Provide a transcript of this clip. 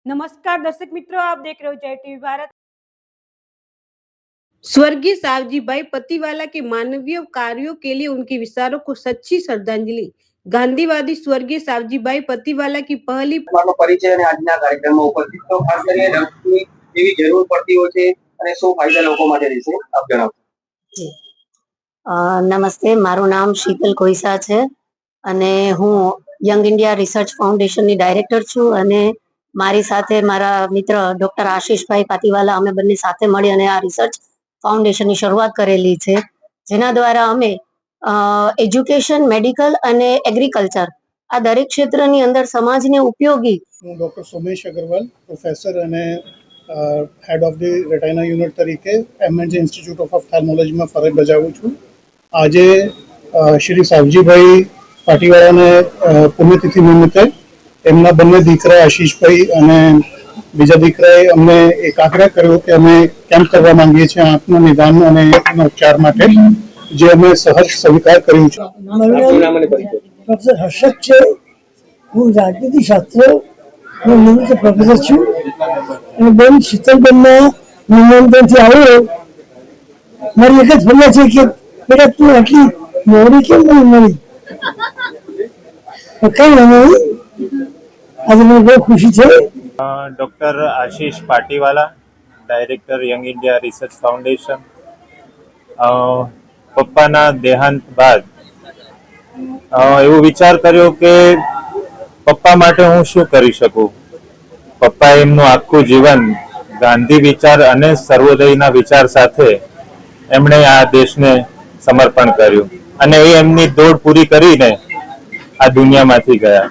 नमस्कार दर्शक मित्रों, आप देख रहे हो जय टीवी भारत। स्वर्गीय सावजी भाई पतिवाला के मानवीय कार्यों के लिए उनके विचारों को सच्ची श्रद्धांजलि। गांधीवादी स्वर्गीय सावजी भाई पतिवाला की पहली परिचय અને આજના કાર્યક્રમમાં ઉપસ્થિત તો ખાસ કરીને રક્તની એવી જરૂર પડતી હોય છે અને શું ફાયદા લોકો માટે રહેશે આપ જણાવો। નમસ્તે, મારું નામ શીતલ કોઈસા છે અને હું યંગ ઇન્ડિયા રિસર્ચ ફાઉન્ડેશનની ડાયરેક્ટર છું અને મારી સાથે મારા મિત્ર ડોક્ટર આશીષભાઈ પાટીવાલા અમે બંને સાથે મળી અને આ રિસર્ચ ફાઉન્ડેશનની શરૂઆત કરેલી છે, જેના દ્વારા અમે એજ્યુકેશન, મેડિકલ અને એગ્રીકલ્ચર આ દરેક ક્ષેત્રની અંદર સમાજને ઉપયોગી। હું ડોક્ટર સોમેશ અગ્રવાલ, પ્રોફેસર અને હેડ ઓફ ધી રેટાઇના યુનિટ તરીકે એમએનજી ઇન્સ્ટિટ્યૂટ ઓફ ઓફથાલ્મોલોજીમાં ફરજ બજાવું છું। આજે શ્રી સાવજીભાઈ પાટીવાલાને પુણ્યતિથિ નિમિત્તે એમના બંને દીકરા આશીષભાઈ અને બીજા દીકરાએ અમને એક આગ્રહ કર્યો કે અમે કેમ્પ કરવા માંગીએ છીએ આંખનું નિદાન અને એના ઉપચાર માટે, જે અમે સહજ સ્વીકાર કર્યું છે। પ્રોફેસર હર્ષદ છે, હું રાજનીતિશાસ્ત્ર નિવૃત્ત પ્રોફેસર છું અને બેન શીતલબેનના નિમંત્રણથી આવ્યો। મારી એક જ ફરિયાદ છે કે બેટા તું આટલી મોડી કેમ નહીં મળી? કઈ નહીં, આજે મને બહુ ખુશી છે। Doctor Ashish Patiwala, director young India research foundation. પપ્પાના દેહાંત બાદ એવો વિચાર કર્યો કે પપ્પા માટે હું શું કરી શકું। પપ્પાએ એમનું આખું જીવન ગાંધી વિચાર અને સર્વોદયના વિચાર સાથે એમણે આ દેશને સમર્પણ કર્યું અને એ એમની દોડ પૂરી કરીને આ દુનિયામાંથી ગયા।